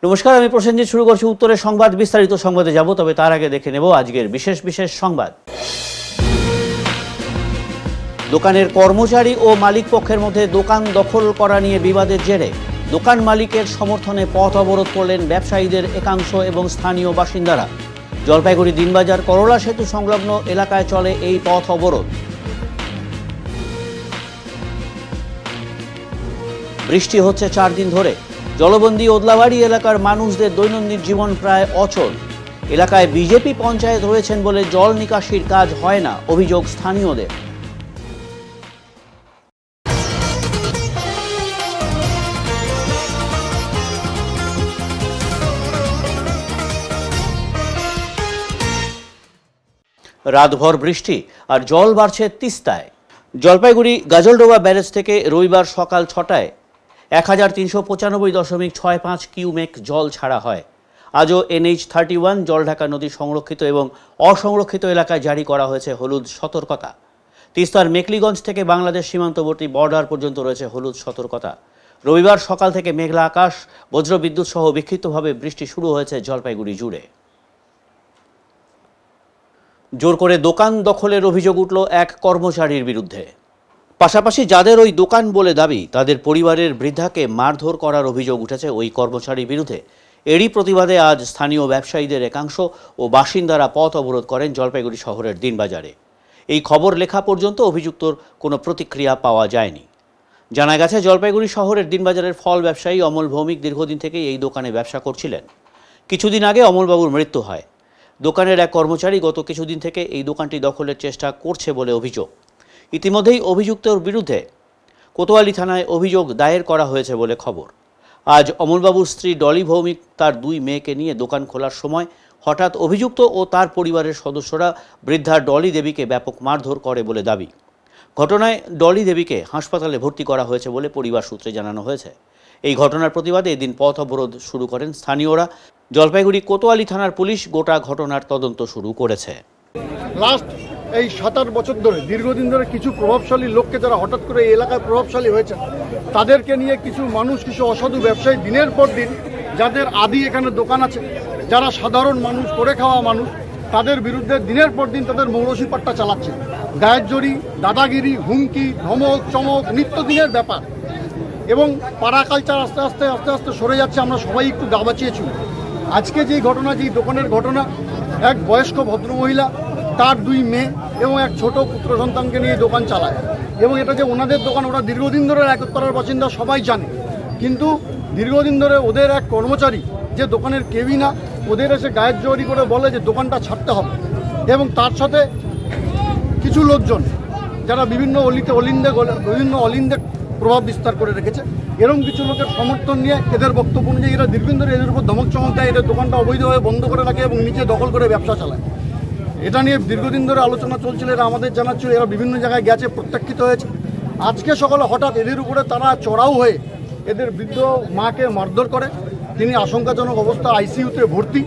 নমস্কার, আমি প্রসেনজিৎ। শুরু করছি উত্তরের সংবাদ। বিস্তারিত সংবাদে যাব, তবে তার আগে দেখে নেব আজকের বিশেষ সংবাদ। দোকানের কর্মচারী ও মালিক পক্ষের মধ্যে দোকান দখল করা নিয়ে বিবাদের জেরে দোকান মালিকের সমর্থনে পথ অবরোধ করলেন ব্যবসায়ীদের একাংশ এবং স্থানীয় বাসিন্দারা। জলপাইগুড়ি দিনবাজার করলা সেতু সংলগ্ন এলাকায় চলে এই পথ অবরোধ। বৃষ্টি হচ্ছে 4 দিন ধরে। জলবন্দী ওদলাবাড়ি এলাকার মানুষদের দৈনন্দিন জীবন প্রায় অচল। এলাকায় বিজেপি পঞ্চায়েত রয়েছেন বলে জল নিকাশির কাজ হয় না, অভিযোগ স্থানীয়দের। রাতভর বৃষ্টি আর জল বাড়ছে তিস্তায়। জলপাইগুড়ি গাজলডোবা ব্যারেজ থেকে রবিবার সকাল 6টায় 1395.65 কিউমেক জল ছাড়া হয়। আজও NH-31 জলঢাকা নদী সংরক্ষিত এবং অসংরক্ষিত এলাকায় জারি করা হয়েছে হলুদ সতর্কতা। তিস্তার মেকলিগঞ্জ থেকে বাংলাদেশ সীমান্তবর্তী বর্ডার পর্যন্ত রয়েছে হলুদ সতর্কতা। রবিবার সকাল থেকে মেঘলা আকাশ, বজ্রবিদ্যুৎ সহ বিক্ষিপ্তভাবে বৃষ্টি শুরু হয়েছে জলপাইগুড়ি জুড়ে। জোর করে দোকান দখলের অভিযোগ উঠল এক কর্মচারীর বিরুদ্ধে। পাশাপাশি যাদের ওই দোকান বলে দাবি, তাদের পরিবারের বৃদ্ধাকে মারধর করার অভিযোগ উঠেছে ওই কর্মচারীর বিরুদ্ধে। এরই প্রতিবাদে আজ স্থানীয় ব্যবসায়ীদের একাংশ ও বাসিন্দারা পথ অবরোধ করেন জলপাইগুড়ি শহরের দিনবাজারে। এই খবর লেখা পর্যন্ত অভিযুক্তর কোনো প্রতিক্রিয়া পাওয়া যায়নি। জানা গেছে, জলপাইগুড়ি শহরের দিনবাজারের ফল ব্যবসায়ী অমল ভৌমিক দীর্ঘদিন থেকেই এই দোকানে ব্যবসা করছিলেন। কিছুদিন আগে অমলবাবুর মৃত্যু হয়। দোকানের এক কর্মচারী গত কিছুদিন থেকে এই দোকানটি দখলের চেষ্টা করছে বলে অভিযোগ। ইতিমধ্যেই অভিযুক্তর বিরুদ্ধে কোতোয়ালি থানায় অভিযোগ দায়ের করা হয়েছে বলে খবর। আজ অমলবাবুর স্ত্রী ডলি ভৌমিক তার 2 মেয়েকে নিয়ে দোকান খোলার সময় হঠাৎ অভিযুক্ত ও তার পরিবারের সদস্যরা বৃদ্ধা ডলি দেবীকে ব্যাপক মারধর করে বলে দাবি। ঘটনায় ডলি দেবীকে হাসপাতালে ভর্তি করা হয়েছে বলে পরিবার সূত্রে জানানো হয়েছে। এই ঘটনার প্রতিবাদে এদিন পথ অবরোধ শুরু করেন স্থানীয়রা। জলপাইগুড়ি কোতোয়ালি থানার পুলিশ গোটা ঘটনার তদন্ত শুরু করেছে। লাস্ট এই 7-8 বছর ধরে, দীর্ঘদিন ধরে কিছু প্রভাবশালী লোককে, যারা হঠাৎ করে এই এলাকায় প্রভাবশালী হয়েছে, তাদেরকে নিয়ে কিছু মানুষ, কিছু অসাধু ব্যবসায়ী দিনের পর দিন, যাদের আদি এখানে দোকান আছে, যারা সাধারণ মানুষ, করে খাওয়া মানুষ, তাদের বিরুদ্ধে দিনের পর দিন তাদের মৌলসি পাট্টা চালাচ্ছে। গায়ের জড়ি, দাদাগিরি, হুমকি, ধমক চমক নিত্যদিনের ব্যাপার। এবং পাড়া কালচার আস্তে আস্তে সরে যাচ্ছে। আমরা সবাই একটু গা বাঁচিয়েছি। আজকে যেই ঘটনা, যেই দোকানের ঘটনা, এক বয়স্ক ভদ্রমহিলা, তার 2 মেয়ে এবং এক ছোট পুত্র সন্তানকে নিয়ে দোকান চালায়। এবং এটা যে ওনাদের দোকান, ওরা দীর্ঘদিন ধরে একতলার বাসিন্দা, সবাই জানে। কিন্তু দীর্ঘদিন ধরে ওদের এক কর্মচারী, যে দোকানের কেউই না, ওদের এসে গায়ের জোরি করে বলে যে দোকানটা ছাড়তে হবে। এবং তার সাথে কিছু লোকজন, যারা বিভিন্ন অলিন্দে প্রভাব বিস্তার করে রেখেছে, এরকম কিছু লোকের সমর্থন নিয়ে এদের বক্তব্য অনুযায়ী এরা দীর্ঘদিন ধরে এদের উপর ধমক চমক দেয়, এদের দোকানটা অবৈধভাবে বন্ধ করে রাখে এবং নিচে দখল করে ব্যবসা চালায়। এটা নিয়ে দীর্ঘদিন ধরে আলোচনা চলছিল। এরা আমাদের জানাচ্ছিল, এরা বিভিন্ন জায়গায় গেছে, প্রত্যাখ্যিত হয়েছে। আজকে সকালে হঠাৎ এদের উপরে তারা চড়াও হয়ে এদের বৃদ্ধ মাকে মারধর করে। তিনি আশঙ্কাজনক অবস্থা, ICUতে ভর্তি।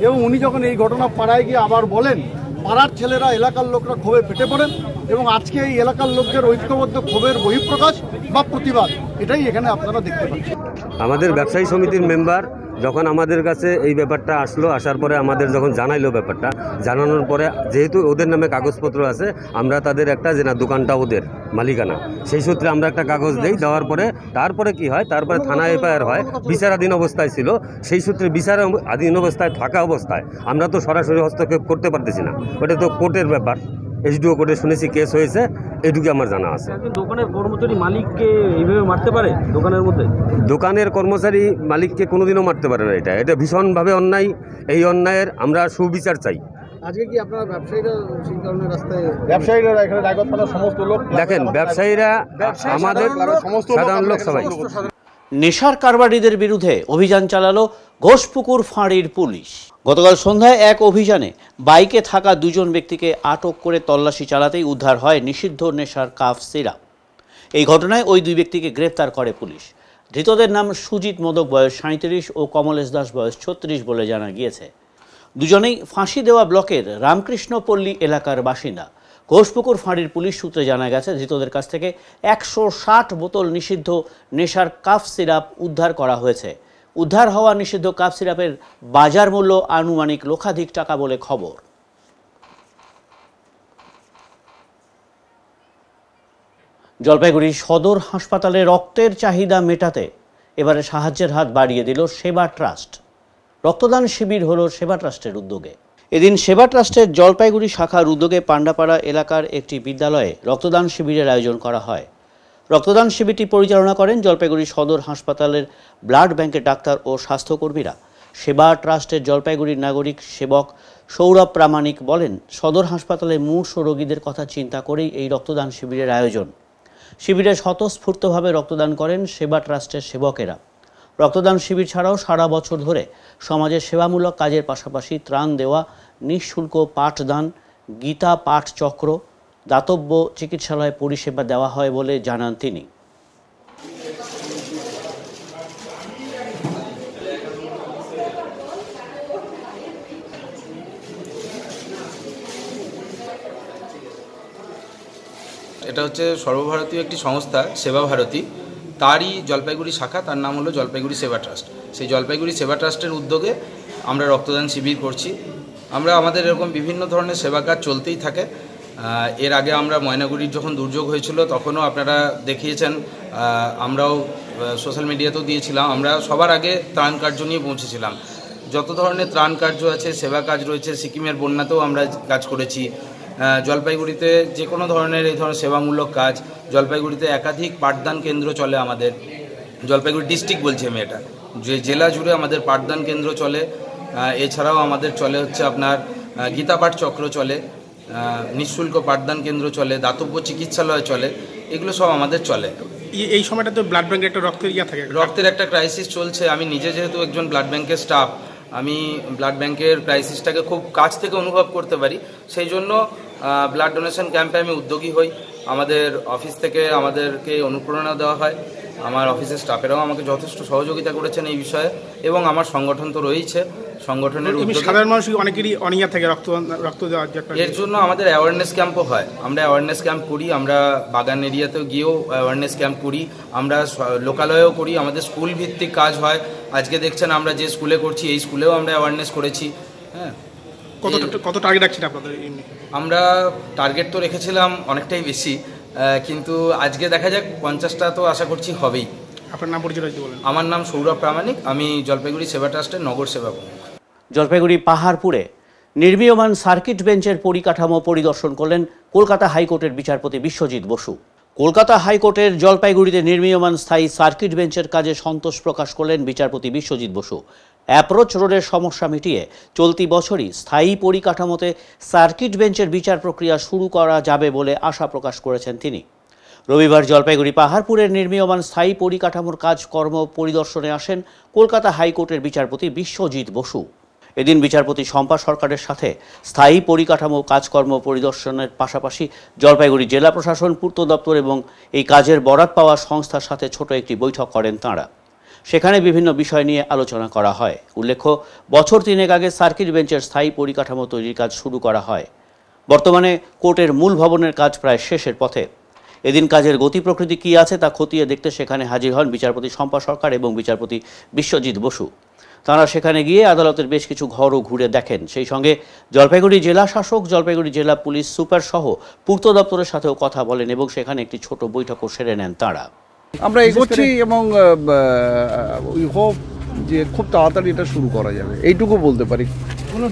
এবং উনি যখন এই ঘটনা পাড়ায় গিয়ে আবার বলেন, পাড়ার ছেলেরা, এলাকার লোকরা ক্ষোভে ফেটে পড়েন। এবং আজকে এই এলাকার লোকদের ঐক্যবদ্ধ ক্ষোভের বহিঃপ্রকাশ বা প্রতিবাদ, এটাই এখানে আপনারা দেখতে পাচ্ছেন। আমাদের ব্যবসায়ী সমিতির মেম্বার যখন আমাদের কাছে এই ব্যাপারটা আসার পরে আমাদের যখন জানাইলো ব্যাপারটা, জানানোর পরে যেহেতু ওদের নামে কাগজপত্র আছে, আমরা তাদের একটা, যে না দোকানটা ওদের মালিকানা, সেই সূত্রে আমরা একটা কাগজ দেই। দেওয়ার পরে তারপরে কি হয়, তারপরে থানায় FIR হয়। বিচারাধীন অবস্থায় ছিল, সেই সূত্রে বিচারাধীন অবস্থায় থাকা অবস্থায় আমরা তো সরাসরি হস্তক্ষেপ করতে পারতেছি না। ওটা তো কোর্টের ব্যাপার। SDO কোর্টে শুনেছি কেস হয়েছে, এটুকু আমার জানা আছে। দোকানের কর্মচারী মালিককে এইভাবে মারতে পারে? দোকানের মধ্যে দোকানের কর্মচারী মালিককে কোনোদিনও মারতে পারে না। এটা ভীষণভাবে অন্যায়। এই অন্যায়ের আমরা সুবিচার চাই। আজকে কি আপনারা ব্যবসায়ীরা সেই কারণে রাস্তায়, ব্যবসায়ীরা এখানে রায়গঞ্জের সমস্ত লোক, দেখেন ব্যবসায়ীরা, আমাদের সাধারণ লোক সবাই। নেশার কারবারিদের বিরুদ্ধে অভিযান চালালো ঘোষপুকুর ফাঁড়ির পুলিশ। গতকাল সন্ধ্যায় এক অভিযানে বাইকে থাকা 2 জন ব্যক্তিকে আটক করে তল্লাশি চালাতেই উদ্ধার হয় নিষিদ্ধ নেশার কাফ সিরাপ। এই ঘটনায় ওই 2 ব্যক্তিকে গ্রেফতার করে পুলিশ। ধৃতদের নাম সুজিত মোদক, বয়স 37, ও কমলেশ দাস, বয়স 36 বলে জানা গিয়েছে। দুজনেই ফাঁসি দেওয়া ব্লকের রামকৃষ্ণপল্লী এলাকার বাসিন্দা। ঘোষপুকুর ফাঁড়ির পুলিশ সূত্রে জানা গেছে, ধৃতদের কাছ থেকে 160 বোতল নিষিদ্ধ নেশার কাফ সিরাপ উদ্ধার করা হয়েছে। উদ্ধার হওয়া নিষিদ্ধ কাপ সিরাপের বাজার মূল্য আনুমানিক লক্ষাধিক টাকা বলে খবর। জলপাইগুড়ি সদর হাসপাতালে রক্তের চাহিদা মেটাতে এবারে সাহায্যের হাত বাড়িয়ে দিল সেবা ট্রাস্ট। রক্তদান শিবির হলো সেবা ট্রাস্টের উদ্যোগে। এদিন সেবা ট্রাস্টের জলপাইগুড়ি শাখার উদ্যোগে পান্ডাপাড়া এলাকার একটি বিদ্যালয়ে রক্তদান শিবিরের আয়োজন করা হয়। রক্তদান শিবিরটি পরিচালনা করেন জলপাইগুড়ি সদর হাসপাতালের ব্লাড ব্যাংকের ডাক্তার ও স্বাস্থ্যকর্মীরা। সেবা ট্রাস্টের জলপাইগুড়ির নাগরিক সেবক সৌরভ প্রামাণিক বলেন, সদর হাসপাতালে মূর্ছ রোগীদের কথা চিন্তা করেই এই রক্তদান শিবিরের আয়োজন। শিবিরে স্বতঃস্ফূর্তভাবে রক্তদান করেন সেবা ট্রাস্টের সেবকেরা। রক্তদান শিবির ছাড়াও সারা বছর ধরে সমাজের সেবামূলক কাজের পাশাপাশি ত্রাণ দেওয়া, নিঃশুল্ক পাঠদান, গীতা পাঠ চক্র, দাতব্য চিকিৎসালয় পরিষেবা দেওয়া হয় বলে জানান তিনি। এটা হচ্ছে সর্বভারতীয় একটি সংস্থা সেবা ভারতী, তারই জলপাইগুড়ি শাখা, তার নাম হলো জলপাইগুড়ি সেবা ট্রাস্ট। সেই জলপাইগুড়ি সেবা ট্রাস্টের উদ্যোগে আমরা রক্তদান শিবির করছি। আমরা আমাদের এরকম বিভিন্ন ধরনের সেবা কাজ চলতেই থাকে। এর আগে আমরা ময়নাগুড়ির যখন দুর্যোগ হয়েছিল তখনও আপনারা দেখিয়েছেন, আমরাও সোশ্যাল মিডিয়াতেও দিয়েছিলাম। আমরা সবার আগে ত্রাণ কার্য নিয়ে পৌঁছেছিলাম। যত ধরনের ত্রাণ কার্য আছে, সেবা কাজ রয়েছে, সিকিমের বন্যাতেও আমরা কাজ করেছি। জলপাইগুড়িতে যে কোনো ধরনের এই ধরনের সেবামূলক কাজ, জলপাইগুড়িতে একাধিক পাঠদান কেন্দ্র চলে আমাদের। জলপাইগুড়ি ডিস্ট্রিক্ট বলছি আমি, এটা যে জেলা জুড়ে আমাদের পাঠদান কেন্দ্র চলে। এছাড়াও আমাদের চলে হচ্ছে আপনার গীতা পাঠ চক্র চলে, নিঃশুল্ক পাঠদান কেন্দ্র চলে, দাতব্য চিকিৎসালয় চলে, এগুলো সব আমাদের চলে। এই সময়টা তো ব্লাড ব্যাংকের একটা রক্তের একটা ক্রাইসিস চলছে। আমি নিজে যেহেতু একজন ব্লাড ব্যাংকের স্টাফ, আমি ব্লাড ব্যাংকের ক্রাইসিসটাকে খুব কাছ থেকে অনুভব করতে পারি। সেই জন্য ব্লাড ডোনেশন ক্যাম্পে আমি উদ্যোগী হই। আমাদের অফিস থেকে আমাদেরকে অনুপ্রেরণা দেওয়া হয়। আমার অফিসের স্টাফেরাও আমাকে যথেষ্ট সহযোগিতা করেছেন এই বিষয়ে, এবং আমার সংগঠন তো রয়েছে। সংগঠনের সাধারণ মানুষ অনেকেরই অনীহা থাকে রক্ত দেওয়ার। এর জন্য আমাদের অ্যাওয়ারনেস ক্যাম্পও হয়। আমরা অ্যাওয়ারনেস ক্যাম্প করি, আমরা বাগান এরিয়াতেও গিয়েও অ্যাওয়ারনেস ক্যাম্প করি, আমরা লোকালয়েও করি, আমাদের স্কুল ভিত্তিক কাজ হয়। আজকে দেখছেন আমরা যে স্কুলে করছি, এই স্কুলেও আমরা অ্যাওয়ারনেস করেছি। হ্যাঁ, কত টার্গেট রাখছেন আপনাদের? আমরা টার্গেট তো রেখেছিলাম অনেকটাই বেশি, কিন্তু আজকে দেখা যাক 50টা তো আশা করছি হবেই। আপনার নাম পরিচয় বলেন। আমার নাম সৌরভ প্রামাণিক, আমি জলপাইগুড়ি সেবা ট্রাস্টের নগর সেবা প্রমুখ। জলপাইগুড়ি পাহাড়পুরে নির্মীয়মান সার্কিট বেঞ্চের পরিকাঠামো পরিদর্শন করলেন কলকাতা হাইকোর্টের বিচারপতি বিশ্বজিৎ বসু। কলকাতা হাইকোর্টের জলপাইগুড়িতে নির্মীয়মান স্থায়ী সার্কিট বেঞ্চের কাজে সন্তোষ প্রকাশ করলেন বিচারপতি বিশ্বজিৎ বসু। অ্যাপ্রোচ রোডের সমস্যা মিটিয়ে চলতি বছরই স্থায়ী পরিকাঠামোতে সার্কিট বেঞ্চের বিচার প্রক্রিয়া শুরু করা যাবে বলে আশা প্রকাশ করেছেন তিনি। রবিবার জলপাইগুড়ি পাহাড়পুরের নির্মীয়মান স্থায়ী পরিকাঠামোর কাজকর্ম পরিদর্শনে আসেন কলকাতা হাইকোর্টের বিচারপতি বিশ্বজিৎ বসু। এদিন বিচারপতি শম্পা সরকারের সাথে স্থায়ী পরিকাঠামো কাজকর্ম পরিদর্শনের পাশাপাশি জলপাইগুড়ি জেলা প্রশাসন, পূর্ত দপ্তর এবং এই কাজের বরাত পাওয়া সংস্থার সাথে ছোট একটি বৈঠক করেন তাঁরা। সেখানে বিভিন্ন বিষয় নিয়ে আলোচনা করা হয়। উল্লেখ্য, বছর 3 আগে সার্কিট বেঞ্চের স্থায়ী পরিকাঠামো তৈরির কাজ শুরু করা হয়। বর্তমানে কোর্টের মূল ভবনের কাজ প্রায় শেষের পথে। এদিন কাজের গতি প্রকৃতি কী আছে তা খতিয়ে দেখতে সেখানে হাজির হন বিচারপতি শম্পা সরকার এবং বিচারপতি বিশ্বজিৎ বসু। তাঁরা সেখানে গিয়ে আদালতের বেশ কিছু ঘরও ঘুরে দেখেন। সেই সঙ্গে জলপাইগুড়ি জেলা শাসক, জলপাইগুড়ি জেলা পুলিশ সুপার সহ পূর্ত দপ্তরের সাথেও কথা বলেন এবং সেখানে একটি ছোট বৈঠকও সেরে নেন তাঁরা। আমরা এগোচ্ছি এবং উই হোপ যে খুব তাড়াতাড়ি এটা শুরু করা যাবে, এইটুকু বলতে পারি। কোনো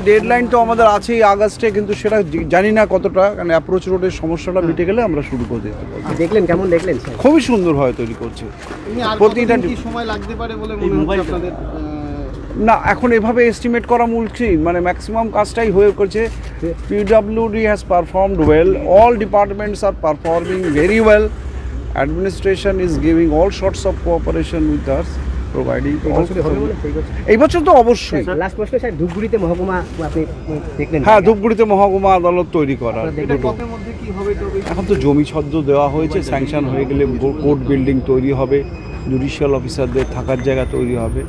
ডেডলাইন তো আমাদের আছেই আগস্টে, কিন্তু সেটা জানি না কতটা, কারণ অ্যাপ্রোচ রোডের সমস্যাটা মিটে গেলে আমরা শুরু করে দিতে পারবো। দেখলেন কেমন দেখলেন? খুবই সুন্দরভাবে তৈরি করছে। প্রতিটা সময় লাগতে পারে বলে মনে হচ্ছে আপনাদের? না, এখন এভাবে এস্টিমেট করা মুশকিল, মানে ম্যাক্সিমাম কাজটাই হয়ে করছে। PWD has performed well, all departments are performing very well, administration is giving all sorts of cooperation with us, providing এই বছর তো অবশ্যই। লাস্ট প্রশ্ন স্যার, ধূপগুড়িতে মহকুমা আপনি দেখলেন? হ্যাঁ, ধূপগুড়িতে মহকুমা আদালত তৈরি করা। এখন তো জমি ছদ্ম দেওয়া হয়েছে, স্যাংশন হয়ে গেলে কোর্ট বিল্ডিং তৈরি হবে, জুডিশিয়াল অফিসারদের থাকার জায়গা তৈরি হবে।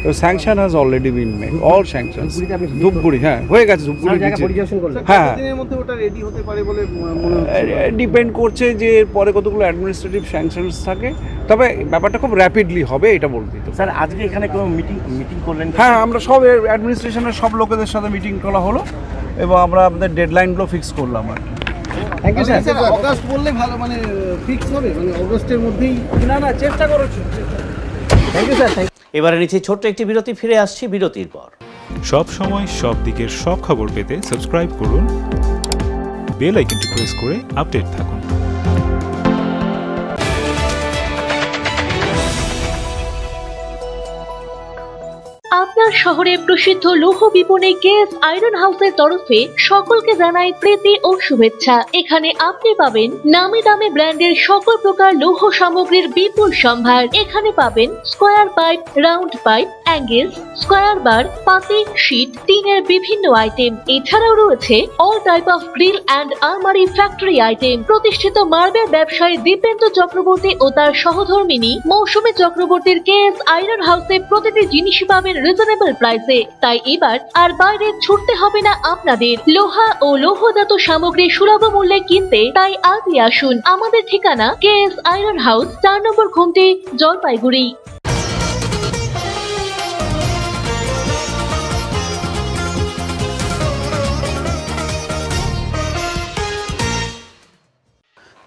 তো sanction has already been made, all sanction. Dhupguri হ্যাঁ হয়ে গেছে, ধূপগুড়ি পরিদর্শন করলেন। হ্যাঁ দিনের মধ্যে ওটা রেডি হতে পারে বলে মনে হচ্ছে। ডিপেন্ড করছে যে পরে কতগুলো অ্যাডমিনিস্ট্রেটিভ স্যাংশনস থাকে, তবে ব্যাপারটা খুব র্যাপিডলি হবে এটা বলতে তো। স্যার আজকে এখানে কোনো মিটিং করলেন? হ্যাঁ আমরা সব অ্যাডমিনিস্ট্রেশনের সব লোকেদের সাথে মিটিং করা হলো এবং আমরা আমাদের ডেডলাইনগুলো ফিক্স করলাম আর কি। Thank you sir. অগাস্ট বললে ভালো, মানে ফিক্স হবে, মানে অগাস্টের মধ্যেই। না চেষ্টা করছি। Thank you sir. এবারে নিচ্ছি ছোট্ট একটি বিরতি, ফিরে আসছি বিরতির পর। সব সময় সব দিকের সব খবর পেতে সাবস্ক্রাইব করুন, বেল আইকনটি প্রেস করে আপডেট থাকুন। আপনার শহরে প্রসিদ্ধ লৌহ বিপণী কেএস আয়রন হাউসের তরফে সকলকে জানাই প্রীতি ও শুভেচ্ছা। এখানে আপনি পাবেন নামি দামি ব্র্যান্ডের সকল প্রকার লৌহ সামগ্রীর বিপুল সম্ভার। এখানে পাবেন square pipe, round pipe, angles, square bar, পাতি, শীট, টিনের বিভিন্ন আইটেম। এছাড়াও রয়েছে all type of grill and আলমারি ফ্যাক্টরি আইটেম। প্রতিষ্ঠিত মার্বেল ব্যবসায়ী দীপেন্দ্র চক্রবর্তী ও তার সহধর্মিনী মৌসুমী চক্রবর্তীর কেএস আয়রন হাউসে প্রতিটি জিনিসই পাবেন রিজনেবল প্রাইসে। তাই এবার আর বাইরে ছুটতে হবে না আপনাদের। লোহা ও লৌহজাত সামগ্রী সুলভ মূল্যে কিনতে তাই আজই আসুন। আমাদের ঠিকানা কেএস আয়রন হাউস, 4 নম্বর ঘুমটি, জলপাইগুড়ি।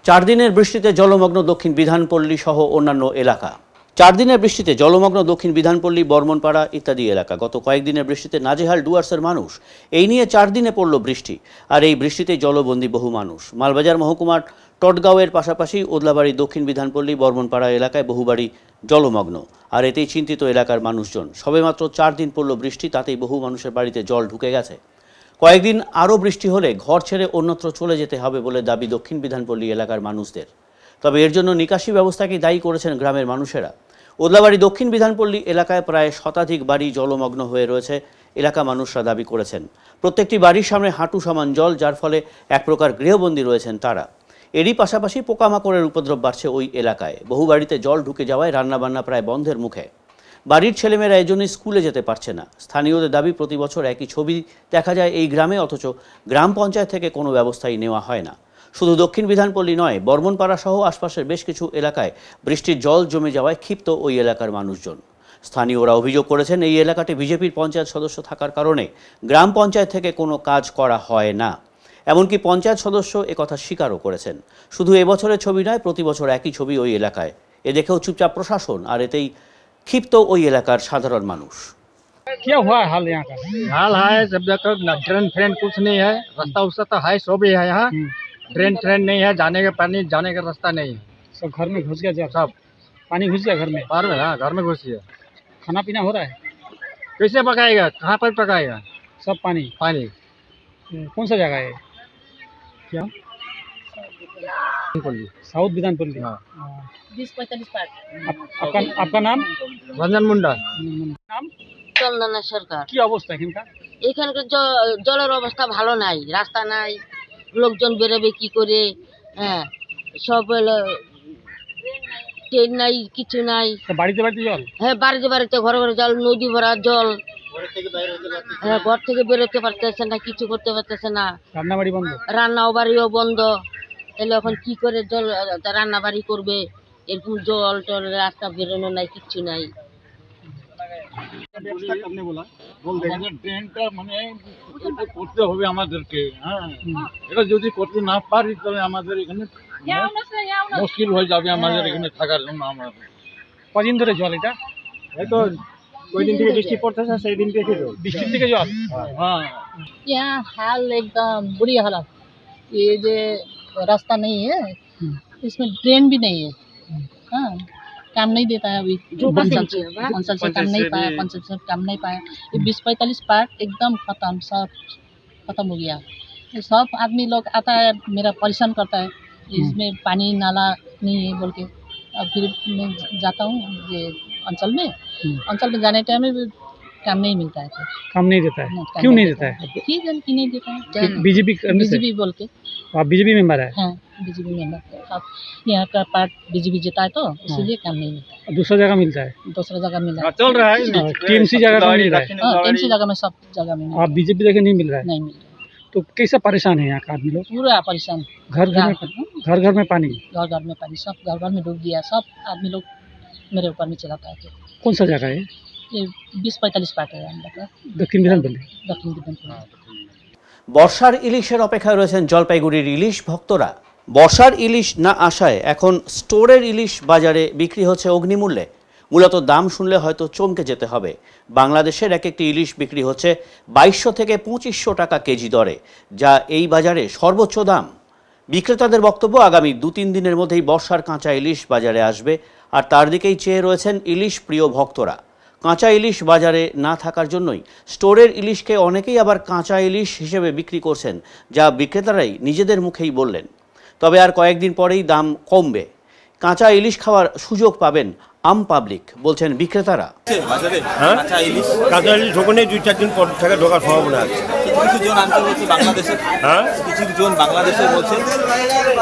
চার দিনের বৃষ্টিতে জলমগ্ন দক্ষিণ বিধানপল্লী সহ অন্যান্য এলাকা। 4 দিনের বৃষ্টিতে জলমগ্ন দক্ষিণ বিধানপল্লী, বর্মনপাড়া ইত্যাদি এলাকা। গত কয়েকদিনের বৃষ্টিতে নাজেহাল ডুয়ার্সের মানুষ। এই নিয়ে 4 দিনে পড়ল বৃষ্টি, আর এই বৃষ্টিতে জলবন্দী বহু মানুষ। মালবাজার মহকুমার টটগাঁওয়ের পাশাপাশি ওদলাবাড়ি, দক্ষিণ বিধানপল্লী, বর্মনপাড়া এলাকায় বহু বাড়ি জলমগ্ন, আর এতেই চিন্তিত এলাকার মানুষজন। সবেমাত্র 4 দিন পড়ল বৃষ্টি, তাতেই বহু মানুষের বাড়িতে জল ঢুকে গেছে। কয়েকদিন আরও বৃষ্টি হলে ঘর ছেড়ে অন্যত্র চলে যেতে হবে বলে দাবি দক্ষিণ বিধানপল্লী এলাকার মানুষদের। তবে এর জন্য নিকাশি ব্যবস্থাকে দায়ী করেছেন গ্রামের মানুষেরা। ওদলাবাড়ি দক্ষিণ বিধানপল্লী এলাকায় প্রায় শতাধিক বাড়ি জলমগ্ন হয়ে রয়েছে, এলাকা মানুষরা দাবি করেছেন। প্রত্যেকটি বাড়ির সামনে হাঁটু সমান জল, যার ফলে এক প্রকার গৃহবন্দী রয়েছেন তারা। এরই পাশাপাশি পোকামাকড়ের উপদ্রব বাড়ছে ওই এলাকায়। বহু বাড়িতে জল ঢুকে যাওয়ায় রান্নাবান্না প্রায় বন্ধের মুখে। বাড়ির ছেলেমেয়েরা এজন্যই স্কুলে যেতে পারছে না। স্থানীয়দের দাবি, প্রতি বছর একই ছবি দেখা যায় এই গ্রামে, অথচ গ্রাম পঞ্চায়েত থেকে কোনো ব্যবস্থাই নেওয়া হয় না। শুধু দক্ষিণ বিধানপল্লী নয়, বর্মনপাড়া সহ আশপাশের বেশ কিছু এলাকায় বৃষ্টির জল জমে যাওয়ায় ক্ষিপ্ত ওই এলাকার মানুষজন। স্থানীয়রা অভিযোগ করেছেন, এই এলাকাটি বিজেপির পঞ্চায়েত সদস্য থাকার কারণে গ্রাম পঞ্চায়েত থেকে কোনো কাজ করা হয় না। এমনকি পঞ্চায়েত সদস্য একথা স্বীকারও করেছেন। শুধু এবছরের ছবি নয়, প্রতি বছর একই ছবি ওই এলাকায়। এ দেখেও চুপচাপ প্রশাসন, আর এতেই ক্ষিপ্ত ওই এলাকার সাধারণ মানুষ। क्या हुआ हाल यहाँ का? हाल है जब तक ड्रेन फ्रेन कुछ नहीं है, रास्ता उस्ता तो है, सो भी है यहाँ। ड्रेन ट्रेन नहीं है, जाने का पानी जाने का रास्ता नहीं है। सब घर में घुस गया, सब पानी घुस गया घर में। हाँ, घर में घुस गया। खाना पीना हो रहा है? कैसे पकाएगा, कहाँ पर पकाएगा? सब पानी पानी। कौन सा जगह है? क्या साउथ विधानपल्ली? हाँ। 20-45 पार्ट। आपका नाम? रंजन मुंडा। नाम? চন্দনা সরকার। কি অবস্থা এখানকার? এখানকার জলের অবস্থা ভালো নাই, রাস্তা নাই, লোকজন বেরোবে কি করে? হ্যাঁ, সব ট্রেন নাই, কিছু নাই। বাড়িতে বাড়িতে জল? হ্যাঁ, বাড়িতে বাড়িতে, ঘরে ঘরে জল, নদী ভরা জল। হ্যাঁ, ঘর থেকে বেরোতে পারতেছে না, কিছু করতে পারতেছে না। রান্না বাড়ি বন্ধ? রান্না বাড়িও বন্ধ। তাহলে এখন কি করে জল রান্না বাড়ি করবে? এরকম জল টল, রাস্তা বেরোনো নাই, কিচ্ছু নাই। ট্রেনটা মানে করতে হবে আমাদেরকে। হ্যাঁ, এটা যদি করতে না পারি তাহলে আমাদের এখানে মুশকিল হয়ে যাবে, আমাদের এখানে থাকার জন্য। আমাদের কদিন ধরে জল এটা? এই তো ওই দিন থেকে বৃষ্টি পড়তেছে, সেই দিন থেকে বৃষ্টির থেকে জল। हाँ, यहाँ हाल एकदम बुरी हालत। ये जो रास्ता नहीं है, इसमें ड्रेन भी नहीं है। हाँ, काम नहीं देता है अभी। पंचायत से काम नहीं पाया, पंचायत से काम नहीं पाया। ये 20-45 पार्ट एकदम खत्म, सब खत्म हो गया। सब आदमी लोग आता है, मेरा परेशान करता है, इसमें पानी नाला नहीं है बोल के। अब फिर मैं जाता हूँ ये अंचल में जाने टाइम में भी काम नहीं मिलता है। काम नहीं देता है? क्यों नहीं देता है? ठीक है कि नहीं देता है, बीजेपी बोल के। आप बीजेपी मेंबर है? हाँ बीजेपी मेंबर। अब यहाँ का पार्ट बीजेपी जीता है तो इसीलिए काम नहीं मिलता। दूसरा जगह मिलता है? दूसरा जगह मिला है। चल रहा है टीएमसी जगह पे मिल रहा है? हाँ टीएमसी जगह में सब जगह में। आप बीजेपी जगह नहीं मिल रहा है? नहीं मिल रहा। तो कैसा परेशान है यहाँ का आदमी लोग? पूरा परेशान। घर घर में पानी? घर घर में पानी, सब घर घर में डूब गया। सब आदमी लोग मेरे ऊपर में चलाता है। कौन सा जगह है ये? 20-45 पार्ट है हम लोग। दक्षिण बिधानपल्ली। दक्षिण बिधानपल्ली। বর্ষার ইলিশের অপেক্ষায় রয়েছেন জলপাইগুড়ির ইলিশ ভক্তরা। বর্ষার ইলিশ না আসায় এখন স্টোরের ইলিশ বাজারে বিক্রি হচ্ছে অগ্নিমূল্যে। মূলত দাম শুনলে হয়তো চমকে যেতে হবে। বাংলাদেশের এক একটি ইলিশ বিক্রি হচ্ছে 2200 থেকে 2500 টাকা কেজি দরে, যা এই বাজারে সর্বোচ্চ দাম। বিক্রেতাদের বক্তব্য, আগামী 2-3 দিনের মধ্যেই বর্ষার কাঁচা ইলিশ বাজারে আসবে, আর তার দিকেই চেয়ে রয়েছেন ইলিশ প্রিয় ভক্তরা। কাঁচা ইলিশ বাজারে না থাকার জন্যই স্টোরের ইলিশকে অনেকেই আবার কাঁচা ইলিশ হিসেবে বিক্রি করছেন, যা বিক্রেতারাই নিজেদের মুখেই বললেন। তবে আর কয়েকদিন পরেই দাম কমবে, কাঁচা ইলিশ খাওয়ার সুযোগ পাবেন আম পাবলিক, বলছেন বিক্রেতারা। কাঁচা ইলিশ ঢোকনে 2-4 দিন পর থেকে ঢোকার সম্ভাবনা আছে। কিছু জন আনতে বলছে বাংলাদেশে। হ্যাঁ কিছু জন বাংলাদেশে বলছে,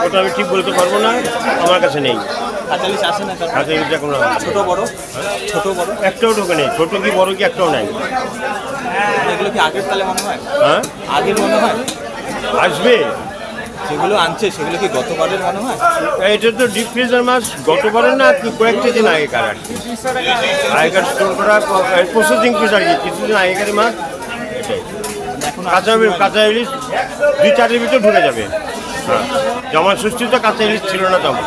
ওটা আমি ঠিক বলতে পারবো না, আমার কাছে নেই। কাঁচা ইলিশ আসে না? কাঁচা ইলিশ এখন ছোট বড় একটাও ঢোকে নেই। ছোট কি বড় কি একটাও নাই। এগুলো কি আগের তালে মনে হয়? হ্যাঁ আগের মনে হয়। আসবে যেগুলো আনছে সেগুলো কি গতবারের মনে হয়? এটা তো ডিপ ফ্রিজার মাছ, গতবারের না কি কয়েকটা দিন আগেকার আর কি। আগেকার স্টোর করা প্রসেসিং ফিস আর কি, কিছুদিন আগেকার মাছ। এটাই কাঁচা ইলিশ 2-4 দিন ভিতরে ঢুকে যাবে। হ্যাঁ জমা ষষ্ঠী তো কাঁচা ইলিশ ছিল না, তেমন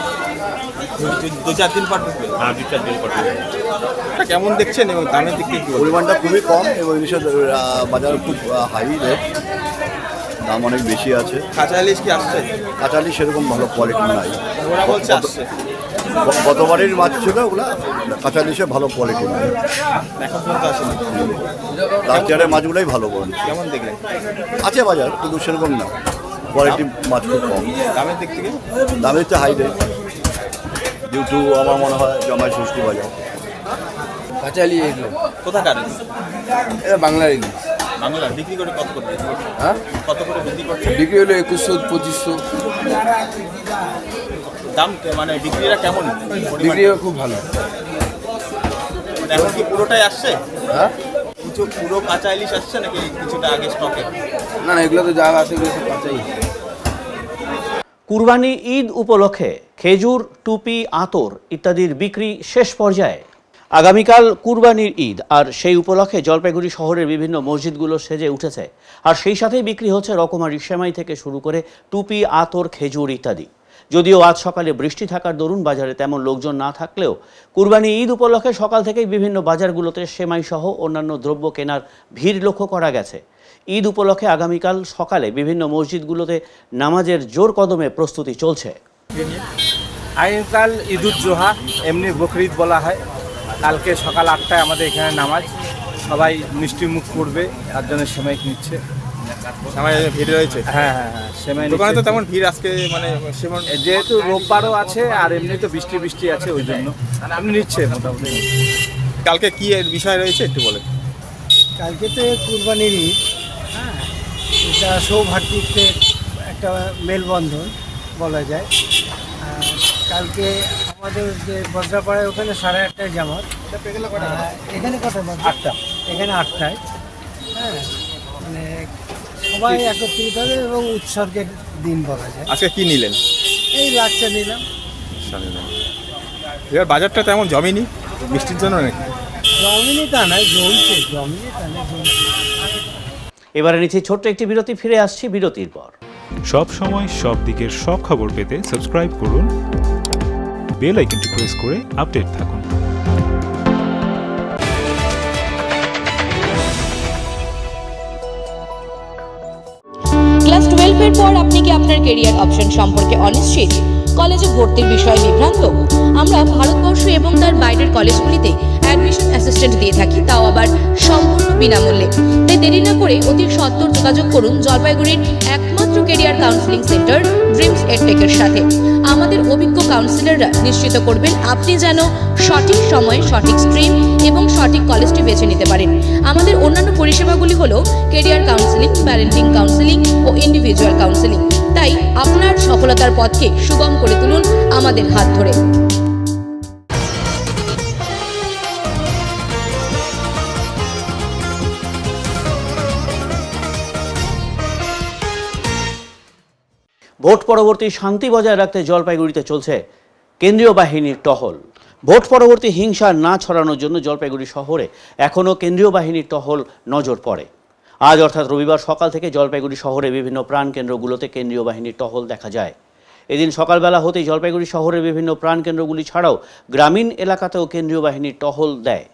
2-4 দিন পর ঢুকবে। হ্যাঁ 2-4 দিন পর ঢুকবে। কেমন দেখছেন এবং দামের দিক থেকে? পরিমাণটা খুবই কম এবং ইলিশের বাজার খুব হাই রেট, দাম অনেক বেশি আছে। কাঁচা ইলিশ কি আসছে? কাঁচা ইলিশ সেরকম ভালো কোয়ালিটি নাই। ওরা বলছে আসছে। গতবারের মাছ ছিল ওগুলা, কাঁচা ইলিশে ভালো কোয়ালিটি নাই, এখন পর্যন্ত আসেনি। লাস্ট ইয়ারের মাছগুলোই ভালো বলেন। কেমন দেখলেন? আছে বাজার, কিন্তু সেরকম না, কোয়ালিটি মাছ খুব কম। দামের দিক থেকে? দামের তো হাই রেট, ডিউ টু আমার মনে হয় জমায় ষষ্ঠী বাজার। কাঁচা ইলিশ এগুলো কোথাকার? এটা বাংলার ইলিশ। বাংলা বিক্রি করে কত করে? হ্যাঁ কত করে বিক্রি করছে? বিক্রি হলো 2100-2500। দাম মানে বিক্রিটা কেমন? বিক্রি খুব ভালো। এখন কি পুরোটাই আসছে? হ্যাঁ কিছু পুরো কাঁচা ইলিশ আসছে নাকি কিছুটা আগে স্টকে? না না এগুলো তো যা আছে এগুলো সব কাঁচাই। কুরবানি ঈদ উপলক্ষে খেজুর, টুপি, আতর ইত্যাদির বিক্রি শেষ পর্যায়ে। আগামীকাল কুরবানির ঈদ, আর সেই উপলক্ষে জলপাইগুড়ি শহরের বিভিন্ন মসজিদগুলো সেজে উঠেছে, আর সেই সাথেই বিক্রি হচ্ছে রকমারি সেমাই থেকে শুরু করে টুপি, আতর, খেজুর ইত্যাদি। যদিও আজ সকালে বৃষ্টি থাকার দরুন বাজারে তেমন লোকজন না থাকলেও কুরবানি ঈদ উপলক্ষে সকাল থেকেই বিভিন্ন বাজারগুলোতে সেমাই সহ অন্যান্য দ্রব্য কেনার ভিড় লক্ষ্য করা গেছে। ঈদ উপলক্ষে আগামীকাল সকালে বিভিন্ন মসজিদগুলোতে নামাজের জোর কদমে প্রস্তুতি চলছে। আগামীকাল ঈদুল জোহা, এমনি বকরিদ বলা হয়। কালকে সকাল 8টায় আমাদের এখানে নামাজ, সবাই মিষ্টি মুখ করবে, তার জন্য সেমাই কিনছে। সেমাই ভিড় রয়েছে? হ্যাঁ হ্যাঁ হ্যাঁ সেমাই দোকানে তো তেমন ভিড় আজকে, মানে যেহেতু রোববারও আছে আর এমনি তো বৃষ্টি আছে, ওই জন্য আপনি নিচ্ছে মোটামুটি। কালকে কি এর বিষয় রয়েছে একটু বলে? কালকে তো কুরবানির ঈদ, হ্যাঁ এটা সৌভাতৃত্বের একটা মেলবন্ধন বলা যায়। কালকে আমাদের যে বজ্রাপাড়ায় ওখানে 8:30টায় জামাত, এখানে কত? 8টা, এখানে 8টায়। হ্যাঁ মানে সবাই একত্রিত হবে এবং উৎসর্গের দিন বলা যায়। আজকে কি নিলেন? এই লাচ্চা নিলাম। এবার বাজারটা তেমন জমেনি বৃষ্টির জন্য নাকি? জমিনি তা নয়, জমছে, জমিনি তা নয়, জমছে। এবারে নিচ্ছি ছোট্ট একটি বিরতি, ফিরে আসছি বিরতির পর। সব সময় সব দিকের সব খবর পেতে সাবস্ক্রাইব করুন, বেল আইকনটি প্রেস করে আপডেট থাকুন। ক্লাস 12 এর পর আপনি কি আপনার ক্যারিয়ার অপশন সম্পর্কে অনিশ্চিত? কলেজে ভর্তির বিষয়ে বিভ্রান্ত? আমরা ভারতবর্ষ এবং তার বাইরের কলেজগুলিতে অ্যাডমিশন অ্যাসিস্ট্যান্ট দিয়ে থাকি, তাও আবার সম্পূর্ণ বিনামূল্যে। তাই দেরি না করে অতি সত্বর যোগাযোগ করুন জলপাইগুড়ির একমাত্র ক্যারিয়ার কাউন্সেলিং সেন্টার ড্রিমস এডটেকের সাথে। আমাদের অভিজ্ঞ কাউন্সিলররা নিশ্চিত করবেন আপনি যেন সঠিক সময়ে সঠিক স্ট্রিম এবং সঠিক কলেজটি বেছে নিতে পারেন। আমাদের অন্যান্য পরিষেবাগুলি হলো ক্যারিয়ার কাউন্সেলিং, প্যারেন্টিং কাউন্সেলিং ও ইন্ডিভিজুয়াল কাউন্সেলিং। তাই আপনার সফলতার পথকে সুগম করে তুলুন আমাদের হাত ধরে। ভোট পরবর্তী শান্তি বজায় রাখতে জলপাইগুড়িতে চলছে কেন্দ্রীয় বাহিনীর টহল। ভোট পরবর্তী হিংসা না ছড়ানোর জন্য জলপাইগুড়ি শহরে এখনও কেন্দ্রীয় বাহিনীর টহল নজর পড়ে। আজ অর্থাৎ রবিবার সকাল থেকে জলপাইগুড়ি শহরে বিভিন্ন প্রাণকেন্দ্রগুলোতে কেন্দ্রীয় বাহিনীর টহল দেখা যায়। এদিন সকালবেলা হতেই জলপাইগুড়ি শহরের বিভিন্ন প্রাণকেন্দ্রগুলি ছাড়াও গ্রামীণ এলাকাতেও কেন্দ্রীয় বাহিনীর টহল দেয়।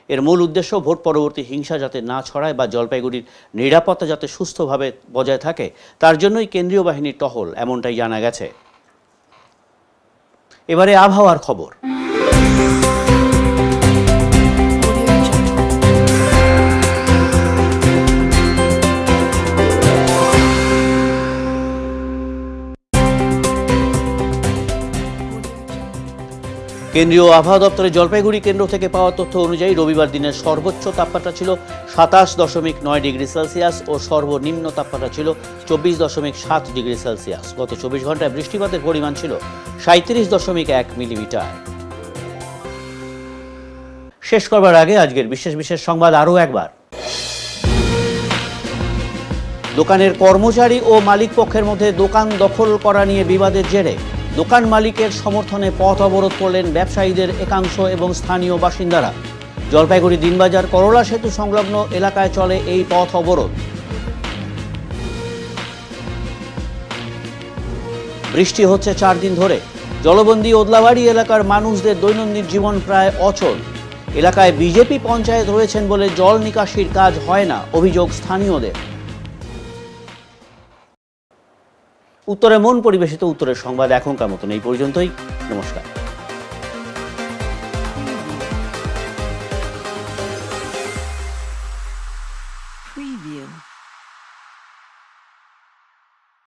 এর মূল উদ্দেশ্য ভোট পরবর্তী হিংসা যাতে না ছড়ায় বা জলপাইগুড়ির নিরাপত্তা যাতে সুস্থভাবে বজায় থাকে তার জন্যই কেন্দ্রীয় বাহিনীর টহল, এমনটাই জানা গেছে। এবারে আবহাওয়ার খবর। কেন্দ্রীয় আবহাওয়া দপ্তরের জলপাইগুড়ি কেন্দ্র থেকে পাওয়া তথ্য অনুযায়ী রবিবার দিনের সর্বোচ্চ তাপমাত্রা ছিল 27.9 ডিগ্রি সেলসিয়াস ও সর্বনিম্ন তাপমাত্রা ছিল 24.7 ডিগ্রি সেলসিয়াস। গত 24 ঘন্টায় বৃষ্টিপাতের পরিমাণ ছিল 37.1 মিলিমিটার। শেষ করবার আগে আজকের বিশেষ বিশেষ সংবাদ আরও একবার। দোকানের কর্মচারী ও মালিক পক্ষের মধ্যে দোকান দখল করা নিয়ে বিবাদের জেরে দোকান মালিকের সমর্থনে পথ অবরোধ করলেন ব্যবসায়ীদের একাংশ এবং স্থানীয় বাসিন্দারা। জলপাইগুড়ি দিনবাজার করলা সেতু সংলগ্ন এলাকায় চলে এই পথ অবরোধ। বৃষ্টি হচ্ছে 4 দিন ধরে। জলবন্দী ওদলাবাড়ি এলাকার মানুষদের দৈনন্দিন জীবন প্রায় অচল। এলাকায় বিজেপি পঞ্চায়েত রয়েছেন বলে জল নিকাশির কাজ হয় না, অভিযোগ স্থানীয়দের। উত্তরে মন পরিবেশিত উত্তরের সংবাদ এখনকার মতন এই পর্যন্তই। নমস্কার।